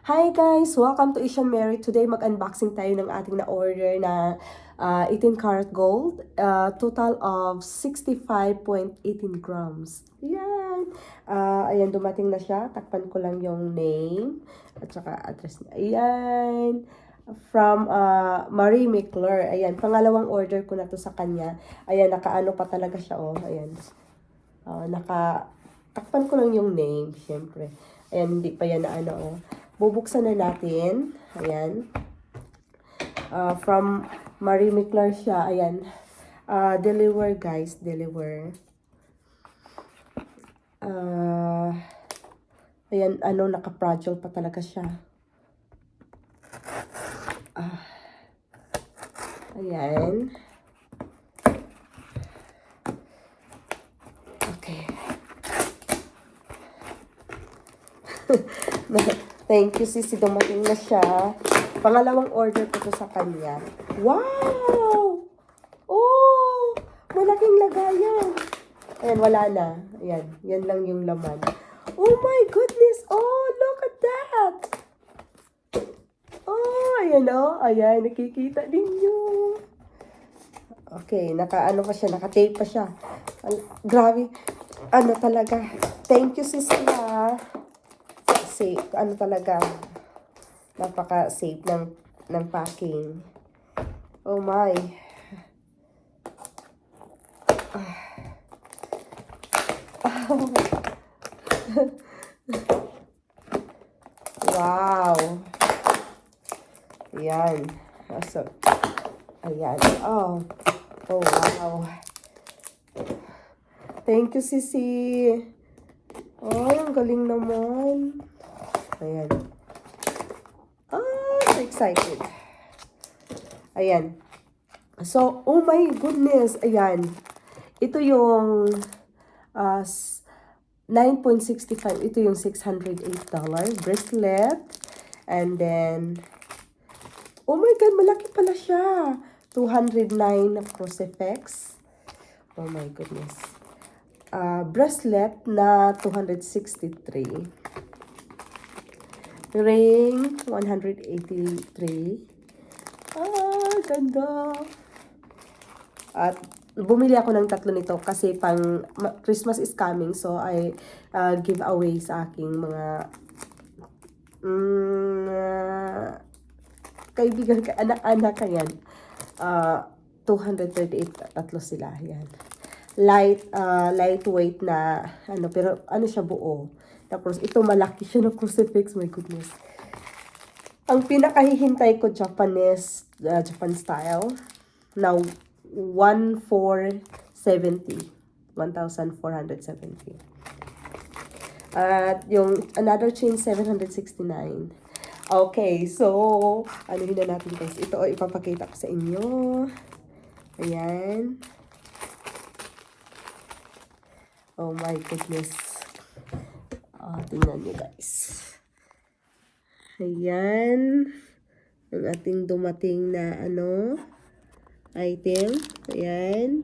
Hi guys! Welcome to Asian Mary. Today mag-unboxing tayo ng ating na-order na 18 karat gold. Total of 65.18 grams. Ayan! Ayan, dumating na siya. Takpan ko lang yung name at saka address niya. Ayan! From Marie Mickler. Ayan, pangalawang order ko na to sa kanya. Ayan, nakaano pa talaga siya. Oh, ayan. Takpan ko lang yung name, syempre. Ayan, hindi pa yan na ano. Oh. Bubuksan na natin. Ayan. From Marie Mickler siya. Ayan. Deliver guys. Deliver. Ayan, ano, naka-fragile pa talaga siya. Ayan. Okay. Thank you, Sisi. Dumating na siya. Pangalawang order ko to sa kanya. Wow! Oh! Malaking lagayan. Ayan, wala na. Ayan, yan lang yung laman. Oh my goodness! Oh, look at that! Oh, ayan oh. Ayan, nakikita ninyo. Okay, naka-ano pa siya, naka-tape pa siya. Grabe. Ano talaga. Thank you, Sisi, ha. Safe, ano talaga, napaka-safe ng packing. Oh my. Wow. Ayan. So, ayan. Oh. Oh, wow. Thank you, Sisi. Oh, ang galing naman. Ayan. So excited. Ayan. So, oh my goodness. Ayan. Ito yung 9.65. Ito yung $608 bracelet. And then, oh my God, malaki pala siya. 209 na crucifix. Oh my goodness. Bracelet na 263. Ring, 183. Ganda. At bumili ako ng tatlo nito kasi pang Christmas is coming. So, I give away sa aking mga kaibigan, anak-anak. Ayan. 238, tatlo sila. Ayan. Lightweight na, ano, pero ano siya, buo. Tapos, ito malaki siya na crucifix. My goodness. Ang pinakahihintay ko, Japanese, Japan style. Now, 1,470. 1,470. At yung another chain, 769. Okay, so, ano yun na natin guys. Ito, ipapakita ko sa inyo. Ayan. Oh my goodness. Tingnan nyo guys. Ayan. Ang ating dumating na ano, item. Ayan.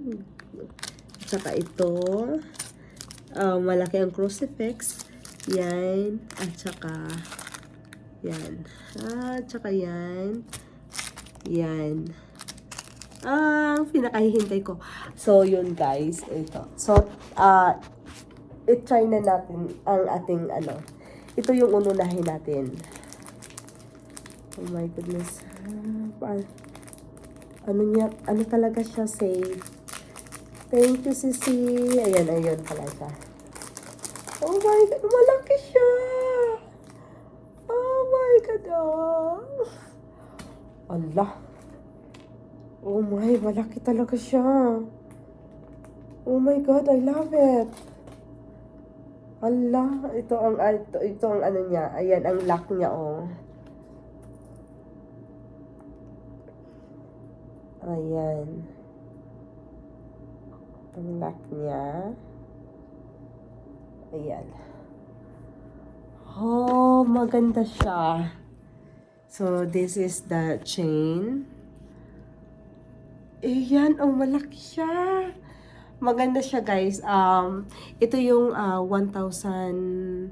Saka ito. Malaki ang crucifix. Yan. At saka yan. At saka yan. Yan. Ang pinakahihintay ko. So, yun guys. Ito. So, i-try na natin ang ating ano. Ito yung ununahin natin. Oh my goodness. Ano niya? Ano talaga siya? Safe. Thank you, Sisi. Ayan, ayun pala siya. Oh my God. Malaki siya. Oh my God. Allah. Oh my, malaki talaga siya. Oh my God, I love it. Allah, ito ang ano niya. Ayan, ang lock niya, oh. Ayan. Ang lock niya. Ayan. Oh, maganda siya. So, this is the chain. Ayan, oh, malaki siya. Maganda siya, guys. Ito yung 1,470.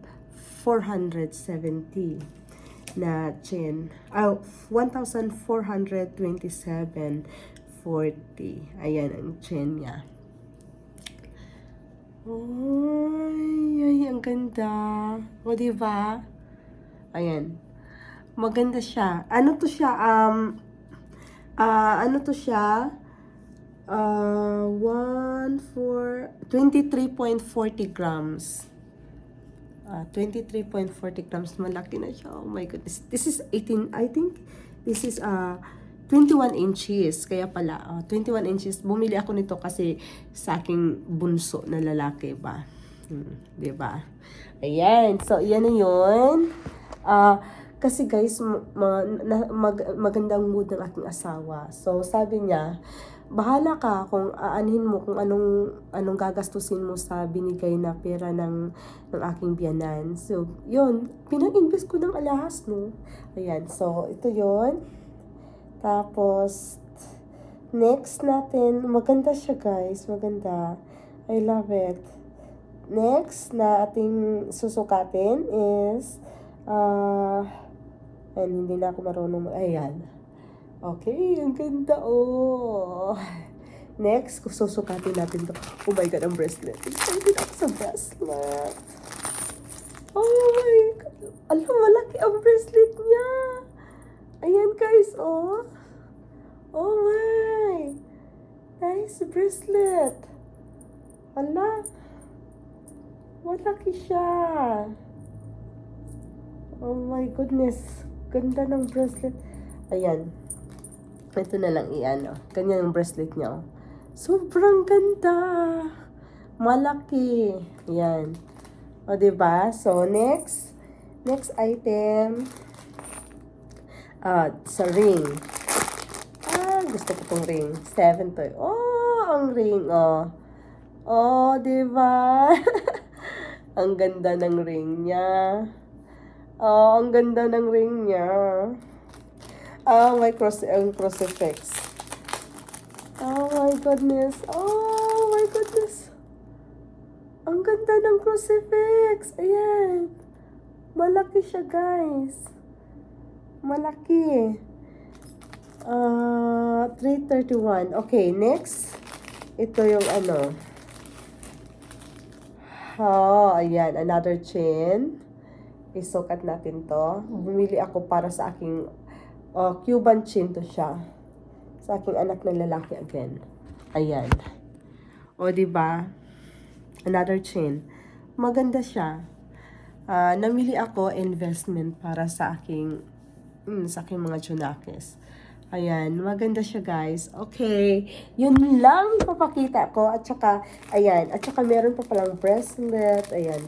na chain. 1,427.40. Ayan ang chain niya. Ay, ang ganda. O, diba? Ayan. Maganda siya. Ano to siya? Ano to siya? 23.40 grams. 23.40 grams. Malaki na siya. Oh my goodness. This is 18, I think. This is 21 inches. Kaya pala, 21 inches. Bumili ako nito kasi sa aking bunso na lalaki ba. Diba? Ayan. So, yan na yun. Kasi guys, magandang mood ng aking asawa. So, sabi niya, bahala ka kung aanhin mo kung anong gagastusin mo sa binigay na pera ng aking biyanan. So, yun, pinag-invest ko ng alahas, no? Ayan, so, ito yun. Tapos, next natin, maganda siya guys, maganda. I love it. Next na ating susukatin is, and hindi na ako marunong, ayan. Okay, ang ganda, oh. Next, susukatin natin to. Oh my God, ang bracelet. Excited ako sa bracelet. Oh my God. Alam, malaki ang bracelet niya. Ayan guys, oh. Oh my. Nice bracelet. Ala. Malaki siya. Oh my goodness. Ganda ng bracelet. Ayan. Ito na lang iyan, oh. Ganyan yung bracelet niya, oh. Sobrang ganda. Malaki. Yan. O, diba? So, next item. Sa ring. Gusto ko tong ring. 7 to. Oh, ang ring, oh. Oh, diba? Ang ganda ng ring niya. Oh, ang ganda ng ring niya. May crucifix. Oh my goodness. Oh my goodness. Ang ganda ng crucifix. Ayan. Malaki siya, guys. Malaki. 331. Okay, next. Ito yung ano. Oh, ayan. Another chain. Isukat natin to. Bumili ako para sa aking Cuban chain to siya. Sa aking anak na lalaki again. Ayan. O, diba? Another chain. Maganda siya. Namili ako investment para sa aking mga chunakis. Ayan. Maganda siya, guys. Okay. Yun lang papakita ko. At saka, ayan. At saka meron pa palang bracelet. Ayan.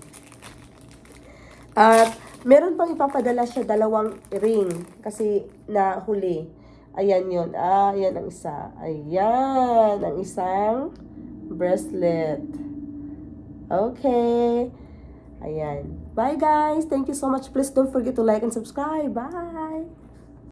At meron pang ipapadala siya 2 ring kasi nahuli. Ayan yun. Ayan ang isa. Ayan ang isang bracelet. Okay. Ayan. Bye guys. Thank you so much. Please don't forget to like and subscribe. Bye.